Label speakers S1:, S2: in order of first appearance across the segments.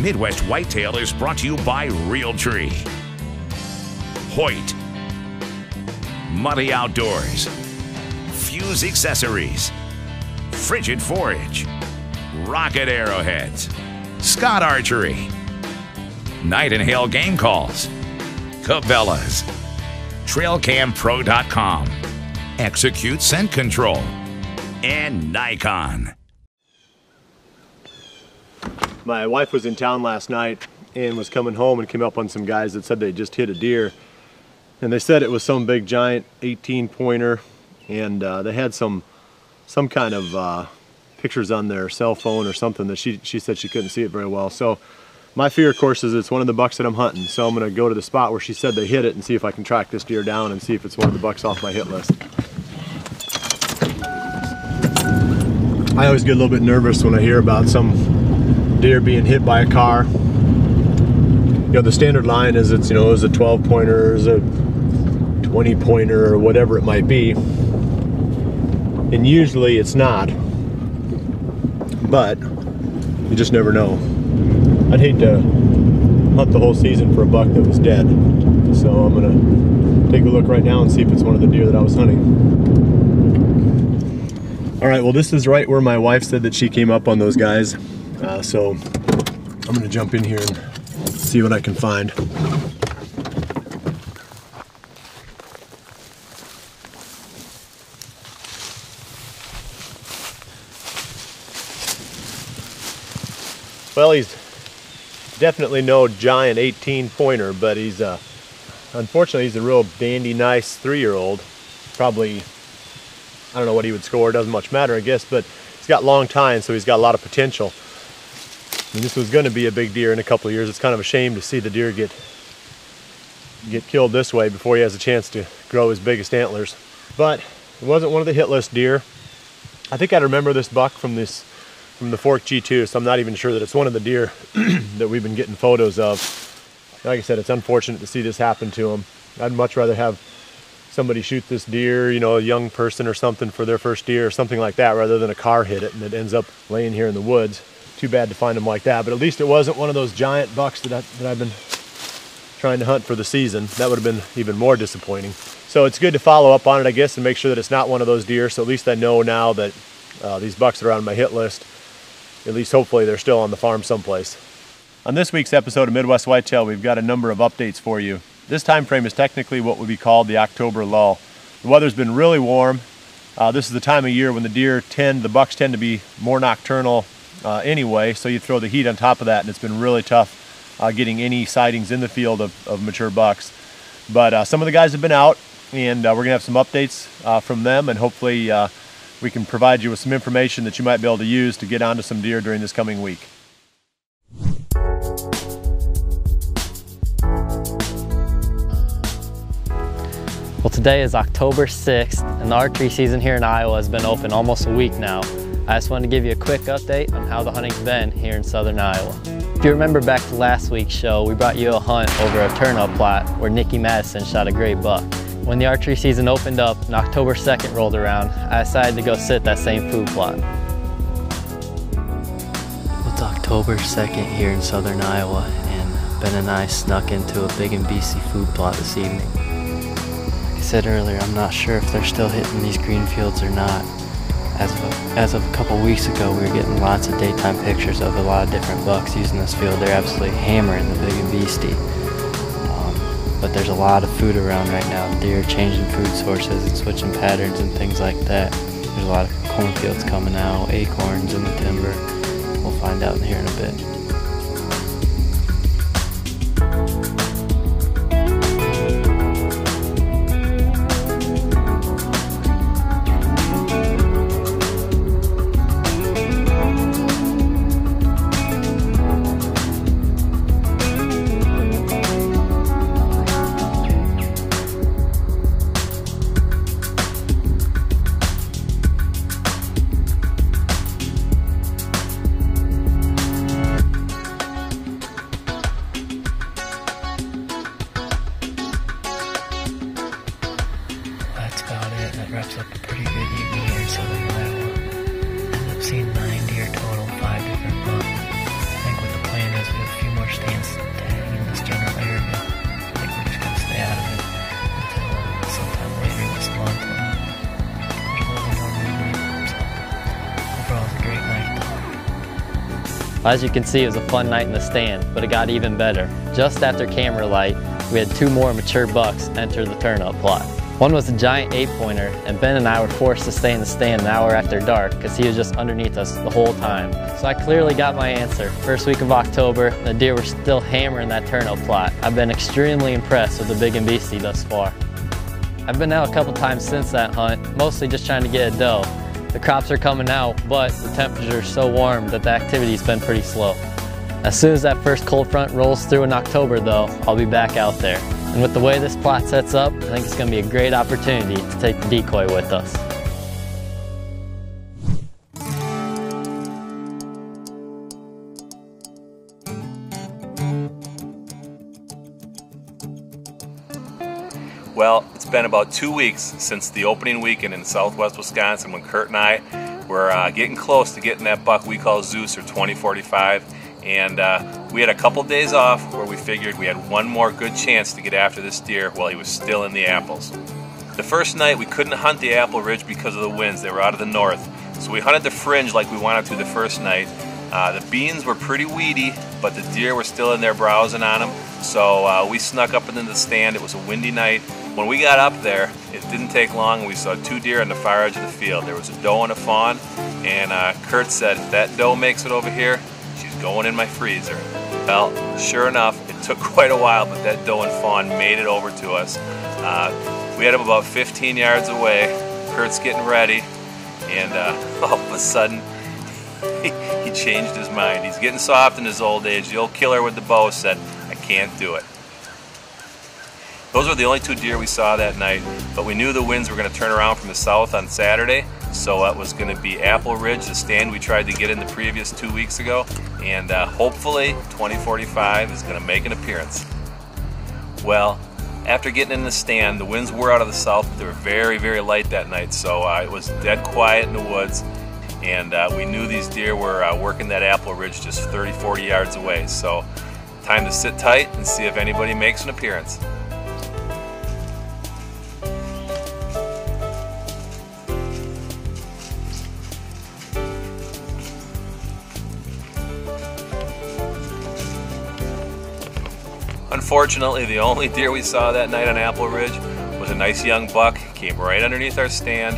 S1: Midwest Whitetail is brought to you by Realtree, Hoyt, Muddy Outdoors, Fuse Accessories, Frigid Forage, Rocket Arrowheads, Scott Archery, Night and Hail Game Calls, Cabela's, TrailCamPro.com, Execute Scent Control, and Nikon.
S2: My wife was in town last night and was coming home and came up on some guys that said they just hit a deer. And they said it was some big giant 18-pointer, and they had some kind of pictures on their cell phone or something that she said she couldn't see it very well. So my fear, of course, is it's one of the bucks that I'm hunting. So I'm gonna go to the spot where she said they hit it and see if I can track this deer down and see if it's one of the bucks off my hit list. I always get a little bit nervous when I hear about some deer being hit by a car. You know, the standard line is it's, you know, is a 12-pointer, is a 20-pointer, or whatever it might be. And usually it's not. But you just never know. I'd hate to hunt the whole season for a buck that was dead. So I'm gonna take a look right now and see if it's one of the deer that I was hunting. All right, well, this is right where my wife said that she came up on those guys. So I'm gonna jump in here and see what I can find. Well, he's definitely no giant 18-pointer, but he's unfortunately he's a real dandy, nice 3-year-old. Probably, I don't know what he would score, doesn't much matter, I guess, but he's got long tines, so he's got a lot of potential. And this was going to be a big deer in a couple of years. It's kind of a shame to see the deer get killed this way before he has a chance to grow his biggest antlers. But it wasn't one of the hit list deer. I think I remember this buck from the Fork G2, so I'm not even sure that it's one of the deer that we've been getting photos of. Like I said, it's unfortunate to see this happen to him. I'd much rather have somebody shoot this deer, you know, a young person or something for their first deer or something like that, rather than a car hit it and it ends up laying here in the woods. Too bad to find them like that, but at least it wasn't one of those giant bucks that I've been trying to hunt for the season. That would have been even more disappointing. So it's good to follow up on it, I guess, and make sure that it's not one of those deer. So at least I know now that these bucks that are on my hit list, at least hopefully they're still on the farm someplace. On this week's episode of Midwest Whitetail, we've got a number of updates for you. This time frame is technically what would be called the October lull. The weather's been really warm. This is the time of year when the bucks tend to be more nocturnal anyway, so you throw the heat on top of that, and it's been really tough getting any sightings in the field of mature bucks. But some of the guys have been out, and we're gonna have some updates from them, and hopefully we can provide you with some information that you might be able to use to get onto some deer during this coming week.
S3: Well, today is October 6th, and the archery season here in Iowa has been open almost a week now. I just wanted to give you a quick update on how the hunting's been here in southern Iowa. If you remember back to last week's show, we brought you a hunt over a turnout plot where Nikki Madison shot a great buck. When the archery season opened up and October 2nd rolled around, I decided to go sit that same food plot.
S4: It's October 2nd here in southern Iowa, and Ben and I snuck into a big and BC food plot this evening. Like I said earlier, I'm not sure if they're still hitting these green fields or not. As of a couple weeks ago, we were getting lots of daytime pictures of a lot of different bucks using this field. They're absolutely hammering the big and beastie. But there's a lot of food around right now. Deer changing food sources and switching patterns and things like that. There's a lot of cornfields coming out, acorns in the timber. We'll find out here in a bit.
S3: As you can see, it was a fun night in the stand, but it got even better. Just after camera light, we had 2 more mature bucks enter the turn-up plot. One was a giant 8-pointer, and Ben and I were forced to stay in the stand an hour after dark because he was just underneath us the whole time. So I clearly got my answer. First week of October, the deer were still hammering that turn-up plot. I've been extremely impressed with the big and beastie thus far. I've been out a couple times since that hunt, mostly just trying to get a doe. The crops are coming out, but the temperature is so warm that the activity's been pretty slow. As soon as that first cold front rolls through in October though, I'll be back out there. And with the way this plot sets up, I think it's going to be a great opportunity to take the decoy with us.
S5: Well, it's been about 2 weeks since the opening weekend in southwest Wisconsin when Kurt and I were getting close to getting that buck we call Zeus or 2045. And we had a couple days off where we figured we had one more good chance to get after this deer while he was still in the apples. The first night we couldn't hunt the apple ridge because of the winds. They were out of the north. So we hunted the fringe like we wanted to the first night. The beans were pretty weedy, but the deer were still in there browsing on them. So we snuck up into the stand. It was a windy night. When we got up there, it didn't take long and we saw 2 deer on the far edge of the field. There was a doe and a fawn, and Kurt said, if that doe makes it over here, she's going in my freezer. Well, sure enough, it took quite a while, but that doe and fawn made it over to us. We had him about 15 yards away. Kurt's getting ready, and all of a sudden, he changed his mind. He's getting soft in his old age. The old killer with the bow said, I can't do it. Those were the only 2 deer we saw that night, but we knew the winds were going to turn around from the south on Saturday, so it was going to be Apple Ridge, the stand we tried to get in the previous 2 weeks ago, and hopefully 2045 is going to make an appearance. Well, after getting in the stand, the winds were out of the south, but they were very, very light that night, so it was dead quiet in the woods, and we knew these deer were working that Apple Ridge just 30-40 yards away, so time to sit tight and see if anybody makes an appearance. Unfortunately, the only deer we saw that night on Apple Ridge was a nice young buck. He came right underneath our stand,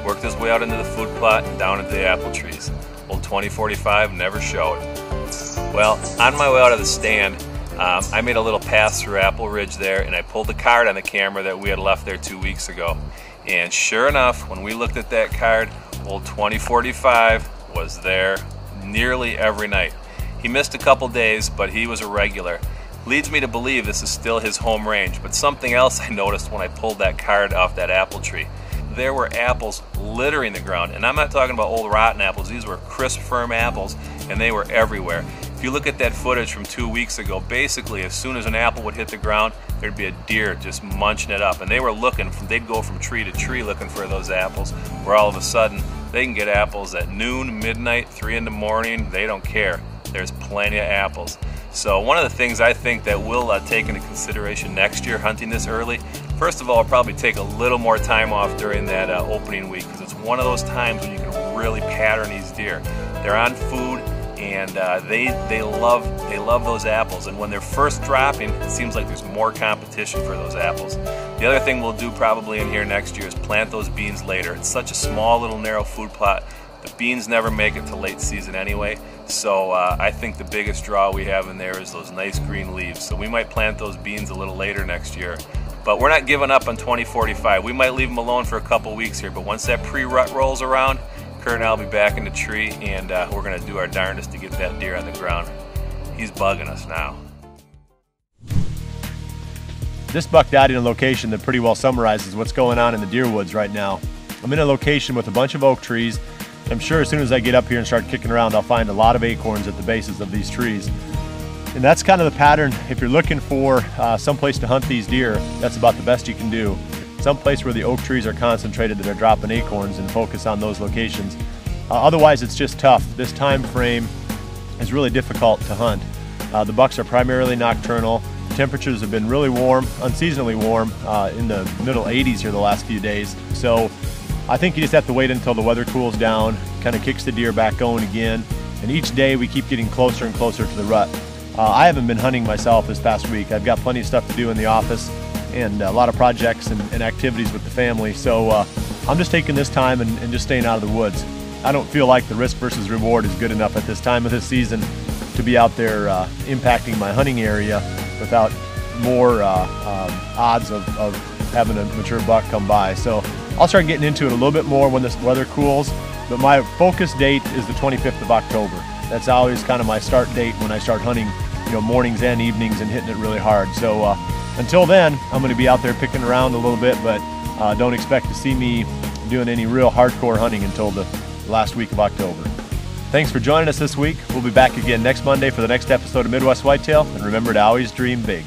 S5: worked his way out into the food plot and down into the apple trees. Old 2045 never showed. Well, on my way out of the stand, I made a little pass through Apple Ridge there, and I pulled the card on the camera that we had left there 2 weeks ago. And sure enough, when we looked at that card, old 2045 was there nearly every night. He missed a couple days, but he was a regular. Leads me to believe this is still his home range, but something else I noticed when I pulled that card off that apple tree. There were apples littering the ground, and I'm not talking about old rotten apples. These were crisp, firm apples, and they were everywhere. If you look at that footage from 2 weeks ago, basically as soon as an apple would hit the ground, there'd be a deer just munching it up, and they were looking, they'd go from tree to tree looking for those apples, where all of a sudden they can get apples at noon, midnight, 3 in the morning. They don't care. There's plenty of apples. So one of the things I think that we'll take into consideration next year hunting this early, first of all, I'll probably take a little more time off during that opening week, because it's one of those times when you can really pattern these deer. They're on food, and they love those apples, and when they're first dropping, it seems like there's more competition for those apples. The other thing we'll do probably in here next year is plant those beans later. It's such a small little narrow food plot. The beans never make it to late season anyway, so I think the biggest draw we have in there is those nice green leaves. So we might plant those beans a little later next year. But we're not giving up on 2045. We might leave them alone for a couple weeks here, but once that pre-rut rolls around, Kurt and I will be back in the tree, and we're going to do our darndest to get that deer on the ground. He's bugging us now.
S2: This buck died in a location that pretty well summarizes what's going on in the deer woods right now. I'm in a location with a bunch of oak trees. I'm sure as soon as I get up here and start kicking around, I'll find a lot of acorns at the bases of these trees. And that's kind of the pattern. If you're looking for someplace to hunt these deer, that's about the best you can do. Someplace where the oak trees are concentrated that are dropping acorns, and focus on those locations. Otherwise, it's just tough. This time frame is really difficult to hunt. The bucks are primarily nocturnal. Temperatures have been really warm, unseasonably warm, in the middle 80s here the last few days. So I think you just have to wait until the weather cools down, kind of kicks the deer back going again, And each day we keep getting closer and closer to the rut. I haven't been hunting myself this past week. I've got plenty of stuff to do in the office and a lot of projects and activities with the family. So I'm just taking this time and just staying out of the woods. I don't feel like the risk versus reward is good enough at this time of the season to be out there impacting my hunting area without more odds of having a mature buck come by. So I'll start getting into it a little bit more when this weather cools, but my focus date is the 25th of October. That's always kind of my start date when I start hunting, mornings and evenings and hitting it really hard. So until then, I'm going to be out there picking around a little bit, but don't expect to see me doing any real hardcore hunting until the last week of October. Thanks for joining us this week. We'll be back again next Monday for the next episode of Midwest Whitetail, and remember to always dream big.